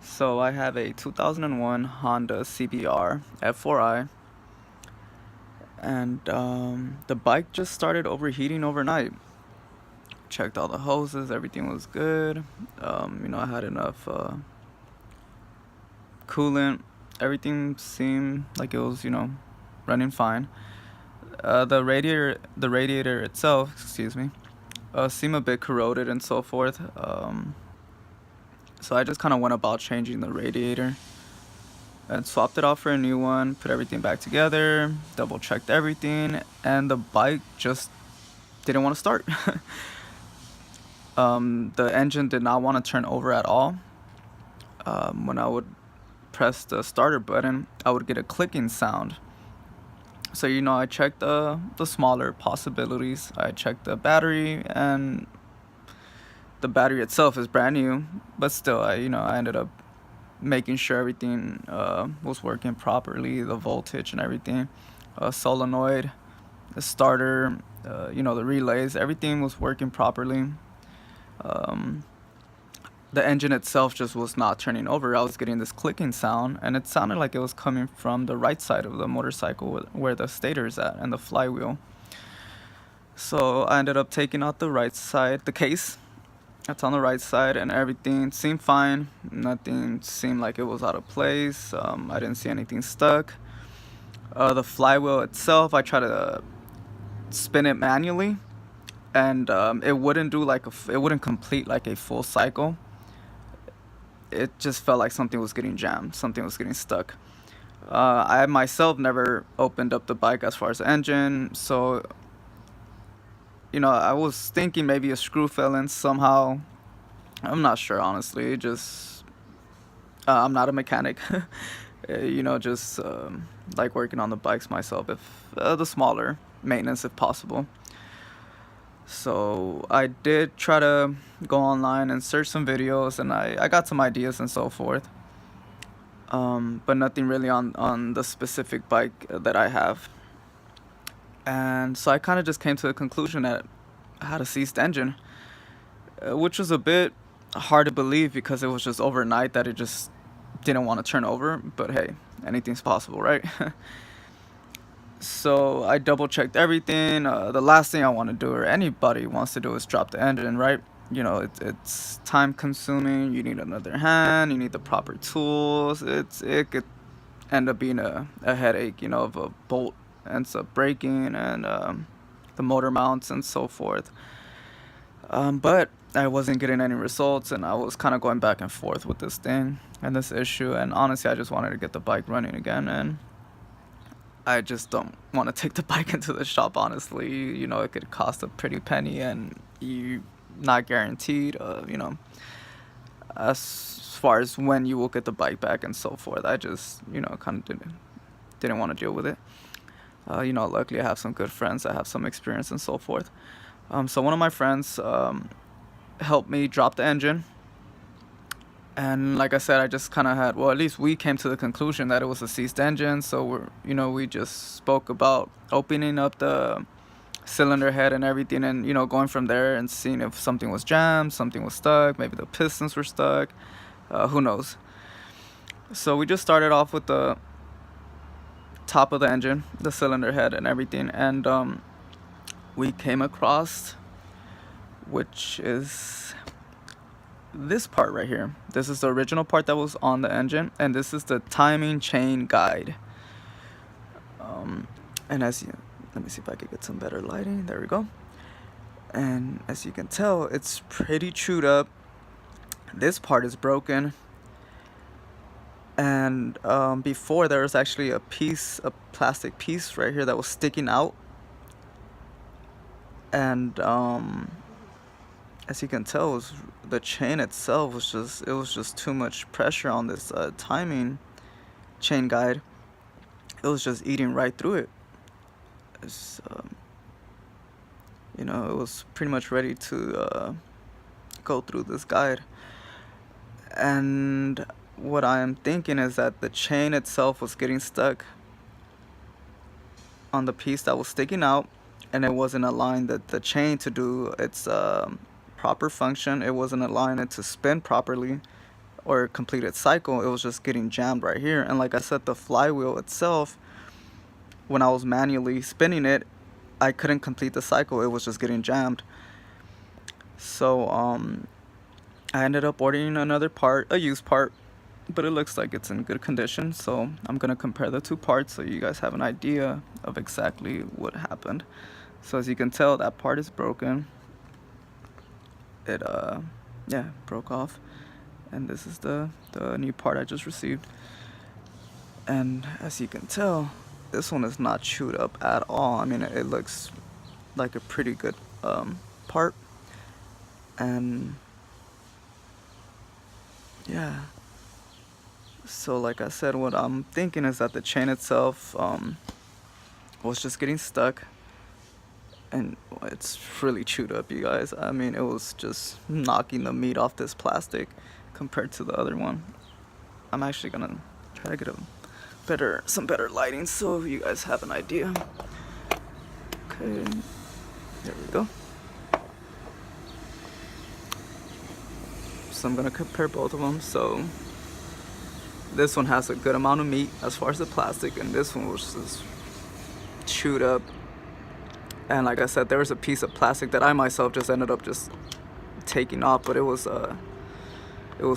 So I have a 2001 Honda CBR f4i, and the bike just started overheating overnight. Checked all the hoses, everything was good. I had enough coolant. Everything seemed like it was, running fine. The radiator itself, excuse me, seemed a bit corroded and so forth. So I just kind of went about changing the radiator and swapped it out for a new one, put everything back together, double checked everything, and the bike just didn't want to start. The engine did not want to turn over at all. When I would press the starter button, I would get a clicking sound. So I checked the smaller possibilities. I checked the battery, and the battery itself is brand new, but still, I ended up making sure everything was working properly, the voltage and everything, solenoid, the starter, the relays, everything was working properly. Um, the engine itself just was not turning over. I was getting this clicking sound, and it sounded like it was coming from the right side of the motorcycle where the stator is at and the flywheel. So I ended up taking out the right side, the case. That's on the right side, and everything seemed fine. Nothing seemed like it was out of place. I didn't see anything stuck. The flywheel itself, I tried to spin it manually, and it wouldn't do it wouldn't complete like a full cycle. It just felt like something was getting jammed, something was getting stuck. I myself never opened up the bike as far as the engine, so I was thinking maybe a screw fell in somehow. I'm not sure, honestly. Just I'm not a mechanic. Just like working on the bikes myself, if the smaller maintenance if possible. So I did try to go online and search some videos, and I got some ideas and so forth. But nothing really on the specific bike that I have. And so I kind of just came to the conclusion that I had a seized engine, which was a bit hard to believe because it was just overnight that it just didn't want to turn over. But hey, anything's possible, right? So I double checked everything. The last thing I want to do, or anybody wants to do, is drop the engine, right? It's time consuming. You need another hand. You need the proper tools. It could end up being a headache. If a bolt ends up breaking, and the motor mounts and so forth. But I wasn't getting any results, and I was kind of going back and forth with this thing and this issue. And honestly, I just wanted to get the bike running again, and I just don't want to take the bike into the shop. Honestly, it could cost a pretty penny, and you not guaranteed. As far as when you will get the bike back and so forth. I just kind of didn't want to deal with it. Luckily I have some good friends that have some experience and so forth. So one of my friends helped me drop the engine. And like I said, I just kind of had, well, at least we came to the conclusion that it was a seized engine. So we just spoke about opening up the cylinder head and everything, and going from there and seeing if something was jammed, something was stuck, maybe the pistons were stuck. Who knows? So we just started off with the top of the engine, the cylinder head and everything, and we came across, which is this part right here. This is the original part that was on the engine, and this is the timing chain guide. And let me see if I could get some better lighting. There we go. And as you can tell, it's pretty chewed up. This part is broken. And before, there was actually a plastic piece right here that was sticking out. And as you can tell, the chain itself was just too much pressure on this timing chain guide. It was just eating right through it. It was pretty much ready to go through this guide. And what I am thinking is that the chain itself was getting stuck on the piece that was sticking out, and it wasn't aligned that the chain to do its proper function. It wasn't aligned to spin properly. or completed cycle, it was just getting jammed right here. And like I said, the flywheel itself, when I was manually spinning it, I couldn't complete the cycle. It was just getting jammed. So I ended up ordering another part, a used part, but it looks like it's in good condition. So I'm gonna compare the two parts so you guys have an idea of exactly what happened. So as you can tell, that part is broken. It yeah, broke off. And this is the new part I just received. And as you can tell, this one is not chewed up at all. I mean, it looks like a pretty good part. And yeah, so like I said, what I'm thinking is that the chain itself was just getting stuck, and it's really chewed up, you guys. I mean, it was just knocking the meat off this plastic compared to the other one. I'm actually gonna try to get some better lighting so you guys have an idea. Okay, there we go. So I'm gonna compare both of them. So this one has a good amount of meat as far as the plastic, and this one was just chewed up. And like I said, there was a piece of plastic that I myself just ended up just taking off, but it was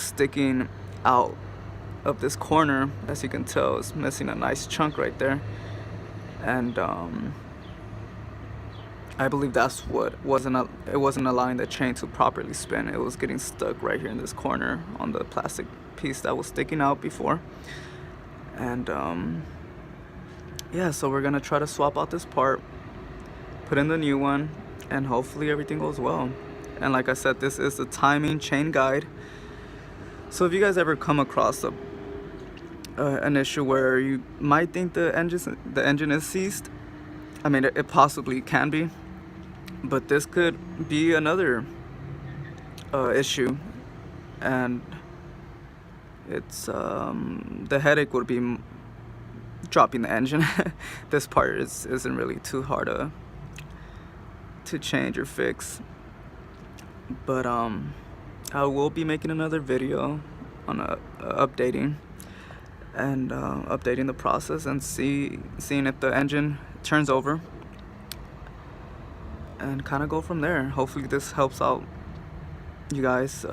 sticking out of this corner. As you can tell, it's missing a nice chunk right there. And I believe that's what it wasn't allowing the chain to properly spin. It was getting stuck right here in this corner on the plastic piece that was sticking out before. And yeah, so we're gonna try to swap out this part, put in the new one, and hopefully everything goes well. And like I said, this is the timing chain guide. So if you guys ever come across an issue where you might think the engine is seized, I mean, it possibly can be, but this could be another issue. And it's the headache would be dropping the engine. This part isn't really too hard to change or fix, but I will be making another video on updating the process and seeing if the engine turns over, and kind of go from there. Hopefully this helps out you guys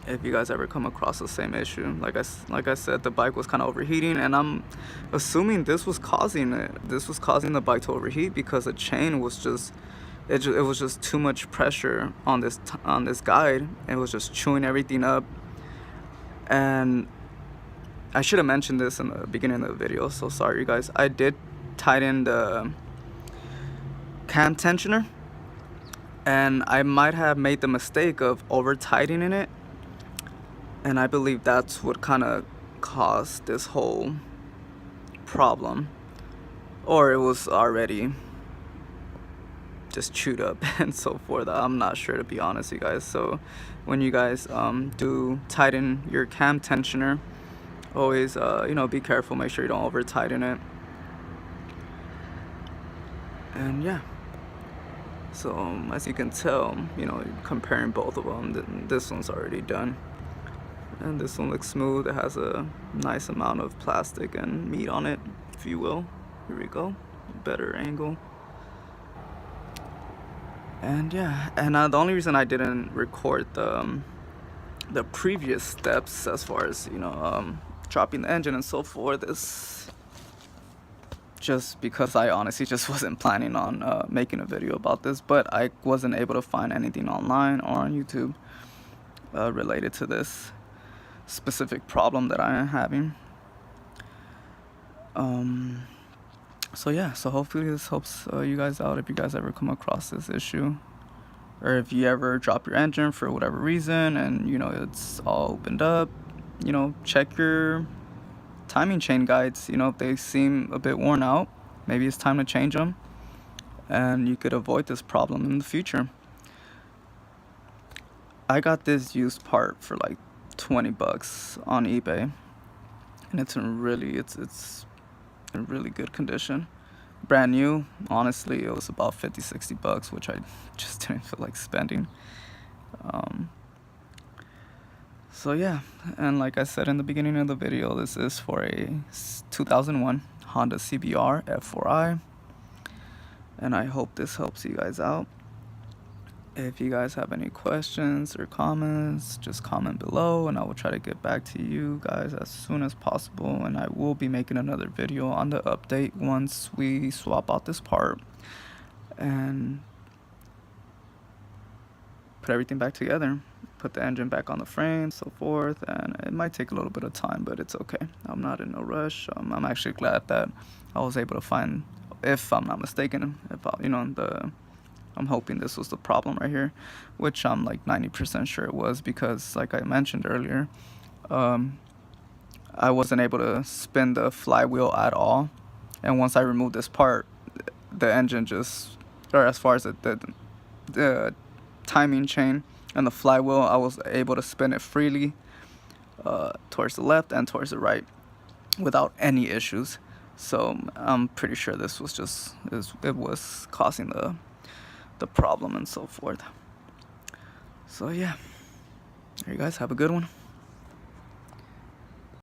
if you guys ever come across the same issue. Like I said, the bike was kind of overheating, and I'm assuming this was causing the bike to overheat because the chain was just it was just too much pressure on this guide. It was just chewing everything up. And I should have mentioned this in the beginning of the video, so sorry you guys. I did tighten the cam tensioner, and I might have made the mistake of over tightening it, and I believe that's what kind of caused this whole problem, or it was already just chewed up and so forth. I'm not sure, to be honest, you guys. So when you guys do tighten your cam tensioner, always be careful, make sure you don't over tighten it. And yeah, so as you can tell, comparing both of them, this one's already done, and this one looks smooth. It has a nice amount of plastic and meat on it, if you will. Here we go, better angle. And yeah, and the only reason I didn't record the previous steps as far as dropping the engine and so forth is just because I honestly just wasn't planning on making a video about this. But I wasn't able to find anything online or on YouTube related to this specific problem that I am having. So yeah, so hopefully this helps you guys out if you guys ever come across this issue, or if you ever drop your engine for whatever reason and it's all opened up. Check your timing chain guides. If they seem a bit worn out, maybe it's time to change them, and you could avoid this problem in the future. I got this used part for like $20 on eBay, and it's in really good condition. Brand new, honestly, it was about $50-$60, which I just didn't feel like spending. So yeah, and like I said in the beginning of the video, this is for a 2001 Honda CBR f4i, and I hope this helps you guys out. If you guys have any questions or comments, just comment below and I will try to get back to you guys as soon as possible. And I will be making another video on the update once we swap out this part and put everything back together, put the engine back on the frame, so forth. And it might take a little bit of time, but it's okay. I'm not in a rush. I'm actually glad that I was able to find, if I'm not mistaken, if I'm hoping this was the problem right here, which I'm like 90% sure it was, because like I mentioned earlier, I wasn't able to spin the flywheel at all. And once I removed this part, the engine just, or as far as the timing chain and the flywheel, I was able to spin it freely towards the left and towards the right without any issues. So I'm pretty sure this was just, it was causing the problem and so forth. So yeah, you guys have a good one.